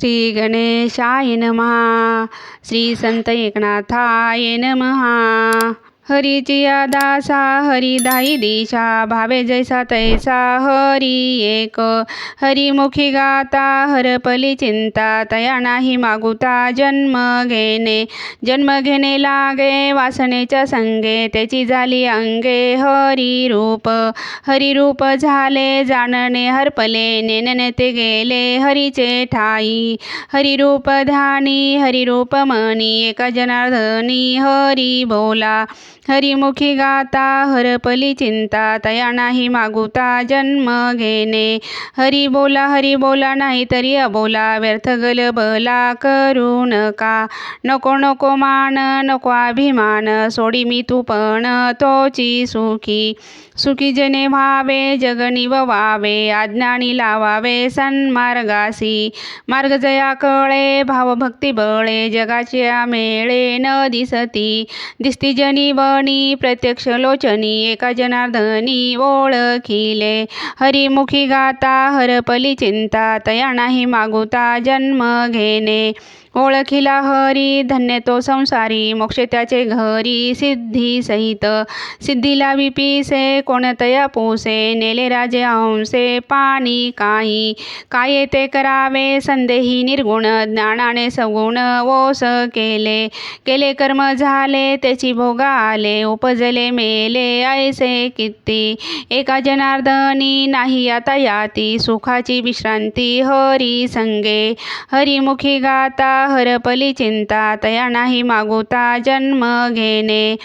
श्री गणेशाय नमः. श्री संत एकनाथाय नमः. हरीची या दासा हरिदाई दिशा, भावे जैसा तैसा हरी एक. हरिमुखी गाता हरपली चिंता, तया नाही मागुता जन्म घेणे. जन्म घेणे लागे वासनेच्या संगे, त्याची झाली अंगे हरिरूप. हरिरूप झाले जाणणे हरपले, नेनने ते गेले हरीचे ठाई. हरिरूप ध्यानी हरिरूप मनी, एका जनार्दनी हरी बोला. हरिमुखी गाता हरपली चिंता, तया नाही मागुता जन्म घेणे. हरी बोला नाही तरी अबोला, व्यर्थ गलबला करू नका. नको नको मान नको अभिमान, सोडी मी तू पण तोची सुखी. सुखी जने व्हावे जग निववावे, अज्ञानी लावावे सन्मार्गासी. मार्ग जया कळे भावभक्ती बळे, जगाच्या मेळे न दिसती. दिसती जनी वणी प्रत्यक्ष लोचनी, एका जनार्दनी ओळखिले. हरिमुखी गाता हरपली चिंता, तया नाही मागुता जन्म घेणे. ओळखिला हरी धन्य तो संसारी, मोक्ष त्याचे घरी सिद्धी सहित. सिद्धीला विपिसे कोणतया पोसे, नेले राजे अंसे पाणी काही. काय ते करावे संदेही निर्गुण, ज्ञानाने सगुण ओस केले. केले कर्म झाले त्याची भोगा आले, उपजले मेले ऐसे किती. एका जनार्दनी नाही आता याती, सुखाची विश्रांती हरी संगे. हरिमुखी गाता हरपली चिंता, तया नाही मागुता जन्म घेणे.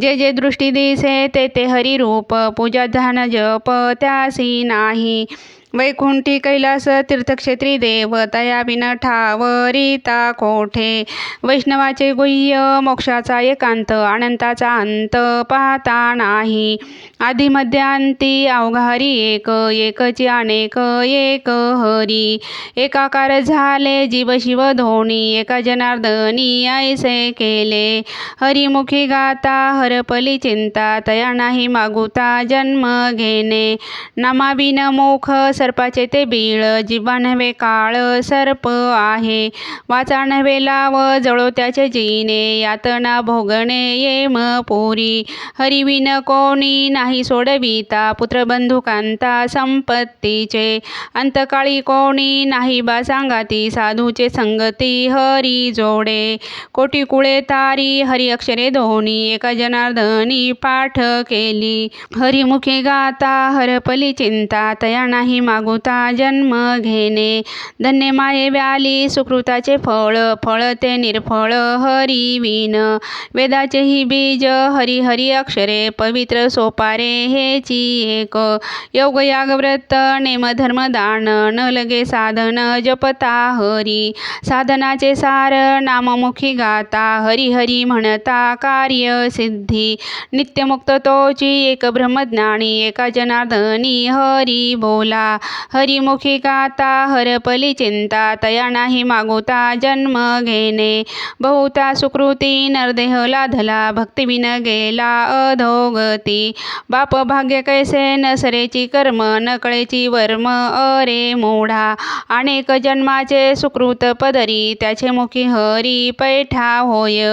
जे जे दृष्टी दिसे ते ते हरिरूप, पूजा ध्यान जप त्यासी नाही. वैकुंठी कैलास तीर्थक्षेत्री देव, तया बिन ठावरिता कोठे. वैष्णवाचे गुह्य मोक्षाचा एकांत, अनंताचा अंत पाहता नाही. आधी मध्यांती अवघा हरी एक, एकची अनेक एक हरी. एकाकार झाले जीव शिव धोणी, एका जनार्दनी ऐसे केले. हरिमुखी गाता हरपली चिंता, तया नाही मागुता जन्म घेणे. नामाविन मोख सर्पाचे ते बीळ, जीवा नव्हे काळ सर्प आहे. वाचा नव्हे लाव जळो त्याचे जिने, यातना भोगणे येम पुरी. हरिविन कोणी नाही सोडविता, पुत्रबंधू कांता संपत्तीचे. अंतकाळी कोणी नाही बा सांगाती, साधूचे संगती हरी जोडे. कोटी कुळे तारी हरी अक्षरे धोणी, एका जनार्दनी पाठ केली. हरिमुखी गाता हरपली चिंता, तया नाही मागुता जन्म घेणे. धन्य माये व्याली सुकृताचे फळ, फळ ते निर्फळ हरिविन. वेदाचे ही बीज हरी हरी अक्षरे, पवित्र सोपारे हेची एक. योग याग व्रत नेम धर्म दान, न लगे साधन जपता हरी. साधनाचे सार नाममुखी गाता, हरी हरी म्हणता कार्य सिद्धी. नित्यमुक्त तोची एक ब्रह्मज्ञानी, एका जनार्दनी हरी बोला. हरिमुखी गाता हरपली चिंता, तया नाही मागुता जन्म घेणे. बहुता सुकृती नरदेह लाधला, भक्तिविन गेला अधोगती. बाप भाग्य कैसे नसरेची कर्म, न कळेची वर्म अरे मूढा. अनेक जन्माचे सुकृत पदरी, त्याचे मुखी हरी पैठा होय.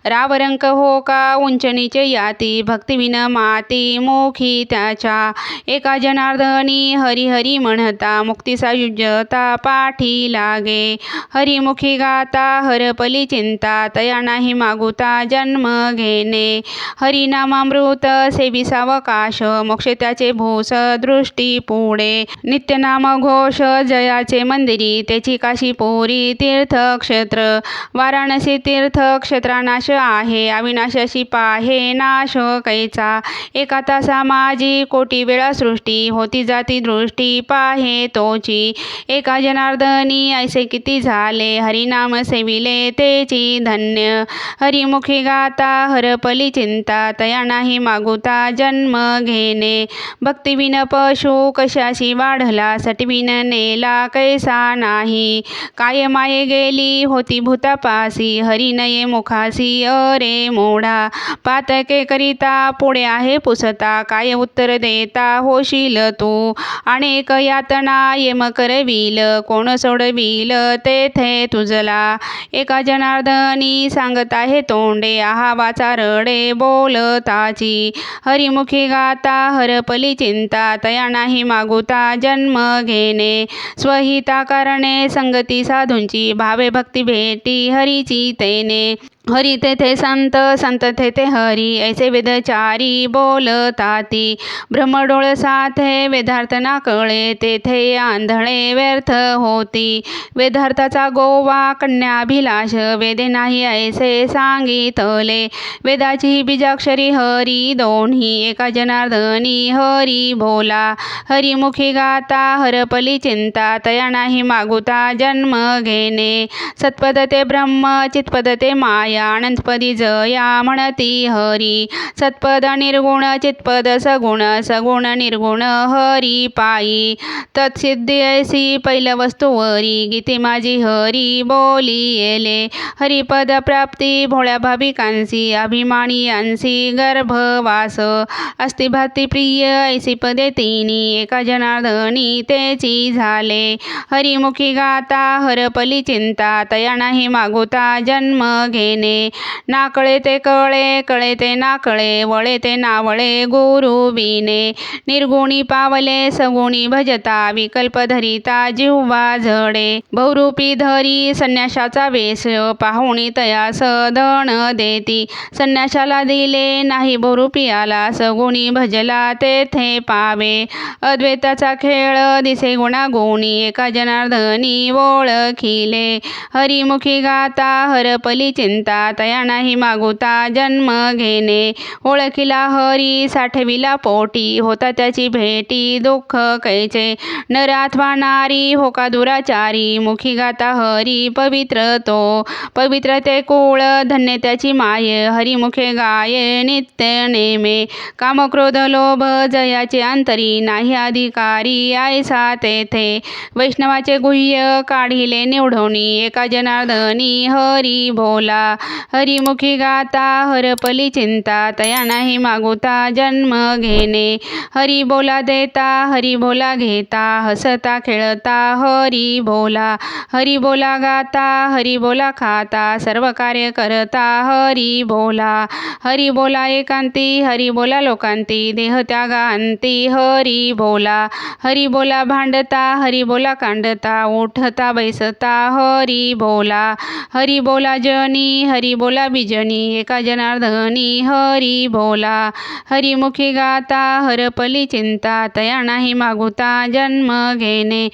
रावरंक हो का उंचनीचे याती, भक्तिविन माती मुखी त्याच्या. एका जनार्दनी हरी हरी म्हणता, मुक्तीचा युजता पाठी लागे. हरिमुखी गाता हरपली चिंता, तया नाही मागुता जन्म घेणे. हरिनामामृत सेविसावकाश, मोक्ष त्याचे भूस दृष्टी पुढे. नित्यनाम घोष जयाचे मंदिरी, त्याची काशी पुरी तीर्थक्षेत्र. वाराणसी तीर्थक्षेत्रानाश आहे, अविनाशाशी पाहे नाश कैचा. एका तासा माझी कोटी वेळा सृष्टी, होती जाती दृष्टी पाहे तोची. एका जनार्दनी ऐसे किती झाले, हरिनाम सेविले तेची धन्य. हरिमुखी गाता हरपली चिंता, तया नाही मागुता जन्म घेणे. भक्तिविन पशु कशाशी वाढला, सटविन नेला कैसा नाही. काय माये गेली होती भूतापासी, हरी नये मुखासी अरे मोढा. पातके करिता पुढे आहे पुसता, काय उत्तर देता होशील तू. अनेक अनेक यातना येम करविल, कोण सोडविल तेथे तुझला. एका जनार्दनी सांगत आहे तोंडे, आहा वाचा रडे बोलताची. हरिमुखी गाता हरपली चिंता, तया नाही मागुता जन्म घेणे. स्वहिता करणे संगती साधूंची, भावे भक्ती भेटी हरीची तेने. हरी तेथे संत, संत तेथे हरी, ऐसे वेदचारी बोलताती. ब्रह्मडोळ साथे वेदार्थ ना कळे, तेथे आंधळे व्यर्थ होती. वेदार्थाचा गोवा कन्याभिलाष, वेदे नाही ऐसे सांगितले. वेदाची बीजाक्षरी हरी दोन्ही, एका जनार्दनी हरी बोला. हरिमुखी गाता हरपली चिंता, तया नाही मागुता जन्म घेणे. सत्पद ते ब्रह्म, चित्पद ते माया, अनंतपदी जया म्हणती हरी. सत्पद निर्गुण, चित्पद सगुण, सगुण निर्गुण हरी पायी. तत्सिद्धी ऐसी पैल वस्तूवरी, गीती माझी हरी बोली येले. हरिपद प्राप्ती भोळ्या भाविकांसी, अभिमानी यांसी गर्भवास. अस्ति भाती प्रिय ऐसी पदे तिनी, एका जनार्दनी तेची झाले. हरिमुखी गाता हरपली चिंता, तया नाही मागुता जन्म घेणे. ना कळे ते कळे, कळे ते ना कळे, वळे ते ना वळे गुरु बिने. निर्गुणी पावले सगुणी भजता, विकल्प धरिता जिव्हा झडे. बहुरूपी धरी संन्याशाचा वेश, पाहुणी तयास धन देती. संन्याशाला दिले नाही बहुरूपी आला, सगुणी भजला तेथे पावे. अद्वैताचा खेळ दिसे गुणागुणी, एका जनार्दनी ओळखिले. हरिमुखी गाता हरपली चिंता, तया नाही मागुता जन्म घेणे. ओळखिला हरी साठविला पोटी, होता त्याची भेटी दुःख कैचे. नर अथवा नारी होका दुराचारी, मुखी गाता हरी पवित्र तो. पवित्र ते कुळ धन्य त्याची माय, हरिमुखे गाये नित्य नेमे. काम क्रोध लोभ जयाचे अंतरी, नाही अधिकारी ऐसा तेथे. वैष्णवाचे गुह्य काढिले निवढोनी, एका जनार्दनी हरी बोला. हरिमुखी गाता हरपली चिंता, तया नाही मागुता जन्म घेणे. हरी बोला देता हरी बोला घेता, हसता खेळता हरी बोला. हरी बोला गाता हरी बोला खाता, सर्व कार्य करता हरी बोला. हरी बोला एकांती हरी बोला लोकांती, देह त्यागांती हरी बोला. हरी बोला भांडता हरी बोला कांडता, उठता बैसता हरी बोला. हरी बोला जनी हरी बोला बिजनी, एका जनार्दनी हरी बोला. हरिमुखी गाता हरपली चिंता, तया नाही मागुता जन्म घेणे.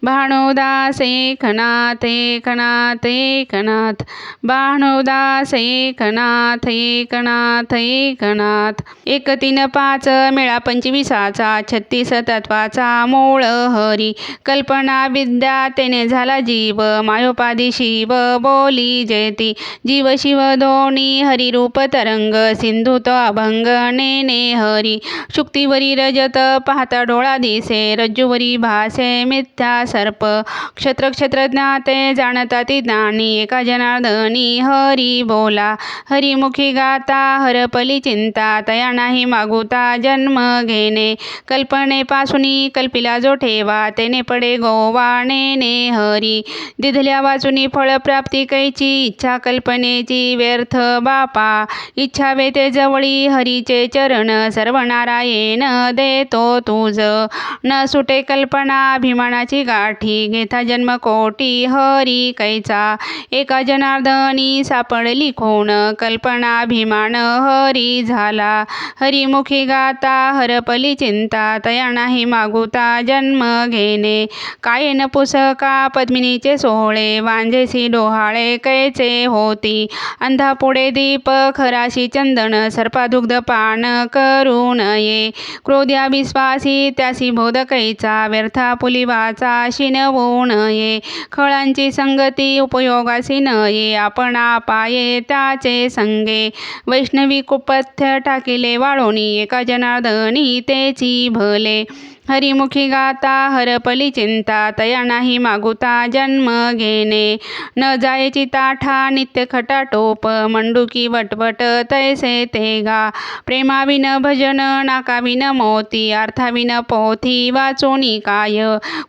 भानुदास एकनाथ एकनाथ एकनाथ, भानुदास एकनाथ एकनाथ एकनाथ. 1 3 5 मेळा 25चा, 36 तत्वाचा मूळ हरी. कल्पना विद्या तेने झाला जीव, मायोपाधी शिव बोली जयती. जीव शिव दोन्ही हरिरूप तरंग, सिंधू तो अभंग नेने हरी. शुक्तीवरी रजत पाहता डोळा दिसे, रज्जुवरी भासे मिथ्या सर्प. क्षत्र क्षत्रज्ञाते जाणता ती ज्ञानी, एका जनार्दनी हरी बोला. हरिमुखी गाता हरपली चिंता, तया नाही मागुता जन्म घेणे. कल्पनेपासूनी कल्पिला जो ठेवा, तेने पडे गोवा नेने हरी. दिधल्या वाचुनी फळ प्राप्ती कैची, इच्छा कल्पनेची व्यर्थ बापा. इच्छा वेते जवळी हरीचे चरण, सर्व नारायण देतो तुझ. न सुटे कल्पना अभिमानाची गाठी, घेता जन्म कोटी हरी कैचा. एका जनार्दनी सापडली खूण, कल्पना अभिमान हरी झाला. हरिमुखी गाता हरपली चिंता, तया नाही मागुता जन्म घेणे. कायेन पुसका पद्मिनीचे सोहळे, वांझेसी डोहाळे कैचे होती. अंधा पुढे दीप खराशी चंदन, सर्पादुग्ध पान करू नये. क्रोध्या विश्वासी त्यासी बोध कैचा, व्यर्था पुलिवाचा शिनवू नये. खळांची संगती उपयोगासी नये, आपणा पाये त्याचे संगे. वैष्णवी कुपथ्य टाकिले वाळोनी, एका जनार्दनी तेची भले. हरिमुखी गाता हरपली चिंता, तया नाही मागुता जन्म घेणे. न जायची ताठा नित्य खटाटोप, मंडुकी वटवट तैसे ते गा. प्रेमाविन भजन नाकाविन मोती, अर्थाविन पोथी वाचोनी काय.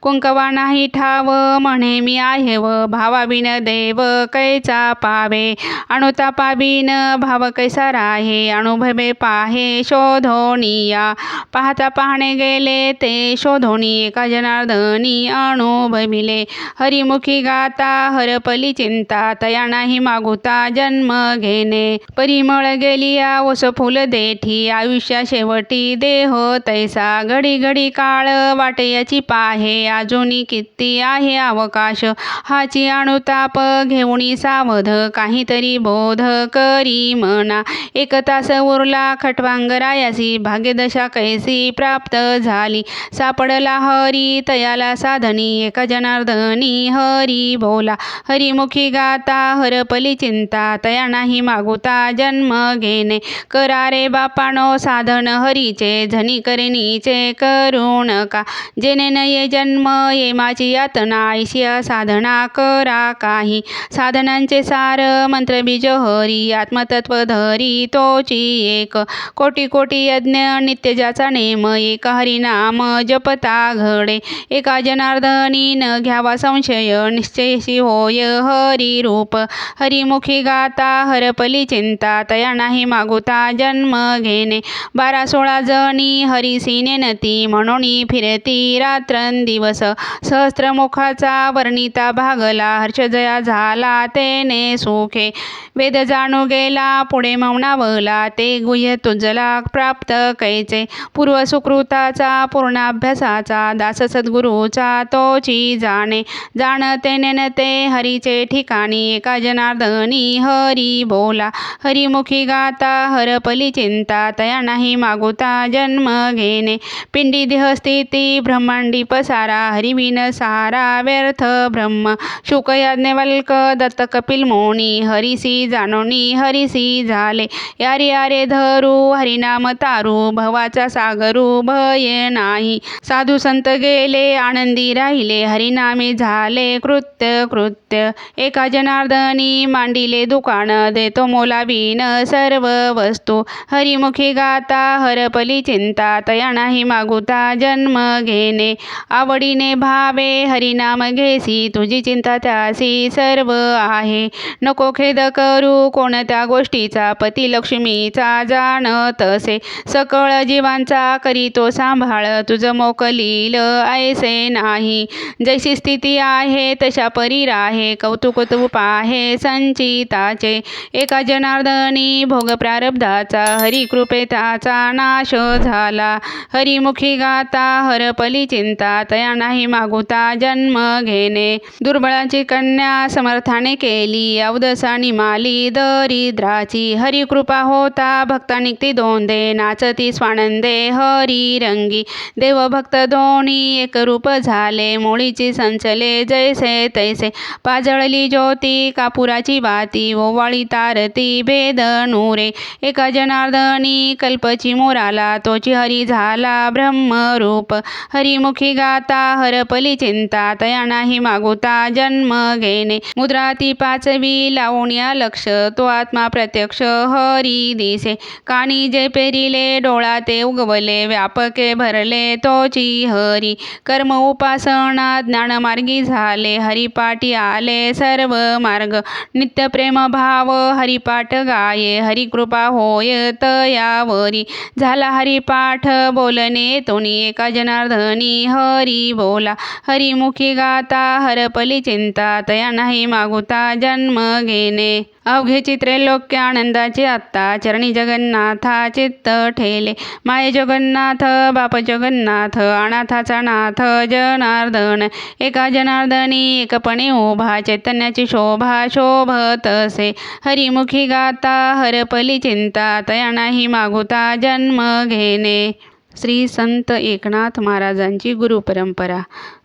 कुंकवा नाही ठाव म्हणे मी आहेव, भावाविन देव कैचा पावे. अणुतापाविन भाव कैसा राहे, अनुभवे पाहे शोधोनिया. पाहता पाहणे गेले ते शोधोनी, एका जनार्दनी अनुभविले. हरिमुखी गाता हरपली चिंता, तया नाही मागुता जन्म घेणे. परिमळ गेलिया ओस फुल देठी, आयुष्या शेवटी देह तैसा. घडी घडी काळ वाटे याची पाहे, अजूनी किती आहे अवकाश. हाची अणुताप घेऊनी सावध, काहीतरी बोध करी मना. एक तास उरला खटवांगरायासी, भाग्यदशा कैसी प्राप्त झाली. सापडला हरी तयाला साधनी, एका जनार्दनी हरी बोला. हरिमुखी गाता हरपली चिंता, तया नाही मागुता जन्म घेणे. करा रे बापानो साधन हरीचे, झनी करेनीचे करू नका. जेणे न ये जन्म ये माझी यातना, ऐशिया साधना करा काही. साधनांचे सार मंत्रबीज हरी, आत्मतत्व धरी तोची एक. कोटी कोटी यज्ञ नित्य ज्याचा नेम, एक हरिनाम जपता घडे. एका जनार्दनी न घ्यावा संशय, निश्चयशी होय हरी रूप. हरिमुखी गाता हरपली चिंता, तया नाही मागुता जन्म घेणे. 12-16 जणी हरिसी नेनती, म्हणून फिरती रात्रंदिवस. सहस्त्रमुखाचा वर्णिता भागला, हर्षजया झाला तेने सुखे. वेद जाणू गेला पुढे मौनावला, ते गुह्य तुझला प्राप्त कैचे. पूर्व सुकृताचा पूर्णाभ्यासाचा, दास सद्गुरूचा तोची जाणे. जाणते नेनते हरीचे ठिकाणी, एका जनार्दनी हरी बोला. हरिमुखी गाता हरपली चिंता, तया नाही मागुता जन्म घेणे. पिंडी देहस्थिती ब्रह्मांडी पसारा, हरिविन सारा व्यर्थ ब्रह्म. शुक याज्ञवल्क दत्त कपिल मुनी, हरिसी जाणोनी हरिसी झाले. यारे यारे धरू हरिनाम तारू, भवाचा सागरू भय नाही. साधू संत गेले आनंदी राहिले, हरिनामी झाले कृत्य कृत्य. एका जनार्दनी मांडिले दुकान, देतो मोलाविन सर्व वस्तू. हरिमुखी गाता हरपली चिंता, तया नाही मागुता जन्म घेणे. आवडीने भावे हरिनाम घेसी, तुझी चिंता त्यासी सर्व आहे. नको खेद करू कोणत्या गोष्टीचा, पती लक्ष्मीचा जाणतसे. सकळ जीवांचा करीतो सांभाळ, तुझ मोकलील ऐसे नाही. जैसी स्थिती आहे तशा परी राहे, कौतुक तू पाहे संचिताचे. एका जनार्दनी भोग प्रारब्धाचा, हरी कृपे त्याचा नाश झाला. हरिमुखी गाता हरपली चिंता, तया नाही मागुता जन्म घेणे. दुर्बळाची कन्या समर्थाने केली, अवदसानी माली दरिद्राची. हरी कृपा होता भक्ता निघती दोंदे, नाचती स्वानंदे हरी रंगी. देवभक्त दोन्ही एक रूप झाले, मोळीची संचले जैसे तैसे. पाजळली ज्योती कापुराची वाती, ओवाळी तारती भेद नूरे. एका जनार्दनी कल्पची मोराला, तोची हरी झाला ब्रह्मरूप. हरिमुखी गाता हरपली चिंता, तया नाही मागुता जन्म घेणे. मुद्रा ती 5वी लावण्या लक्ष, तो आत्मा प्रत्यक्ष हरी दिसे. कानी जे पेरिले डोळा ते उगवले, व्यापके भरले तोची हरी. कर्म उपासना ज्ञानमार्गी झाले, हरिपाठी आले सर्व मार्ग. नित्य प्रेम भाव हरिपाठ गाये, हरिकृपा होय तयावरी. झाला हरिपाठ बोलणे तोनी, एका जनार्दनी हरी बोला. हरिमुखी गाता हरपली चिंता, तया नाही मागुता जन्म घेणे. अवघे चित्रे लोक्य आनंदाचे आत्ता, चरणी जगन्नाथा चित्त ठेले. माये जगन्नाथ बाप जगन्नाथ, अनाथाचा नाथ जनार्दन. एका जनार्दनी एकपणे उभा, चैतन्याची शोभा शोभतसे. हरिमुखी गाता हरपली चिंता, तया नाही मागुता जन्म घेणे. श्री संत एकनाथ महाराजांची गुरुपरंपरा.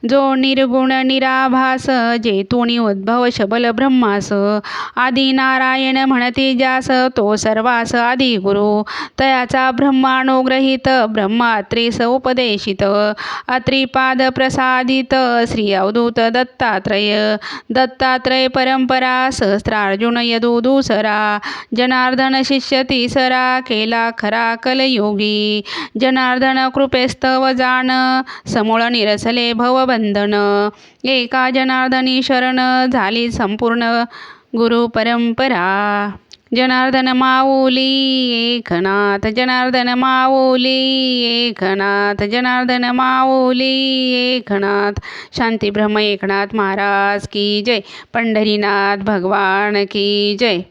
जो निर्गुण निराभास जेतुनी उद्भव शबल ब्रह्मास आदी नारायण म्हणती जास तो सर्वास आदी गुरु तयाचा ब्रह्मानुग्रहित ब्रह्मात्रीस उपदेशित अत्रिपाद प्रसादित श्री अवधूत दत्तात्रय परंपरा सहस्त्रार्जुन यदुदूसरा जनार्दन शिष्य तिसरा केला खरा कलयोगी जनार्दन कृपेस्तव जाण समूळ निरसले भवबंधन एका जनार्दनी शरण झाली संपूर्ण गुरु परंपरा जनार्दन माऊली एकनाथ जनार्दन माऊली एकनाथ जनार्दन माऊली एकनाथ शांती ब्रह्म एकनाथ महाराज की जय पंढरीनाथ भगवान की जय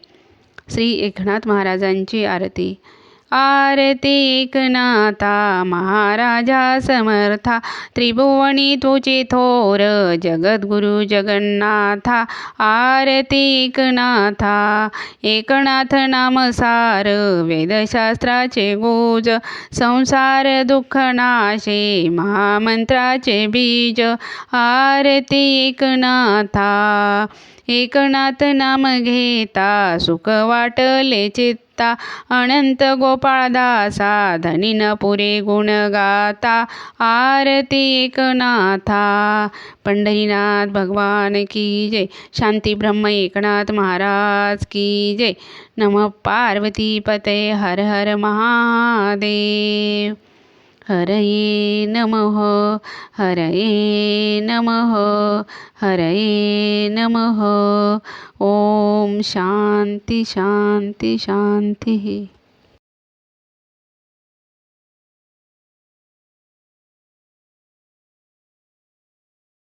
श्री एकनाथ महाराजांची आरती आरती एकनाथा महाराजा समर्था त्रिभुवनी तुझे थोर जगद्गुरु जगन्नाथा आरती एकनाथा एकनाथ नाम सार वेदशास्त्राचे गुज संसार दुःख नाशे महामंत्राचे बीज आरती एकनाथा एकनाथ नाम घेता सुख वाटले चित्ता अनंत गोपाळदासा धनी न पुरे गुण गाता आरती एकनाथा पंढरीनाथ भगवान की जय शांती ब्रह्म एकनाथ महाराज की जय नमः पार्वती पते हर हर महादेव हरये नमः हरये नमः हरये नमः ओम शांती शांती शांती।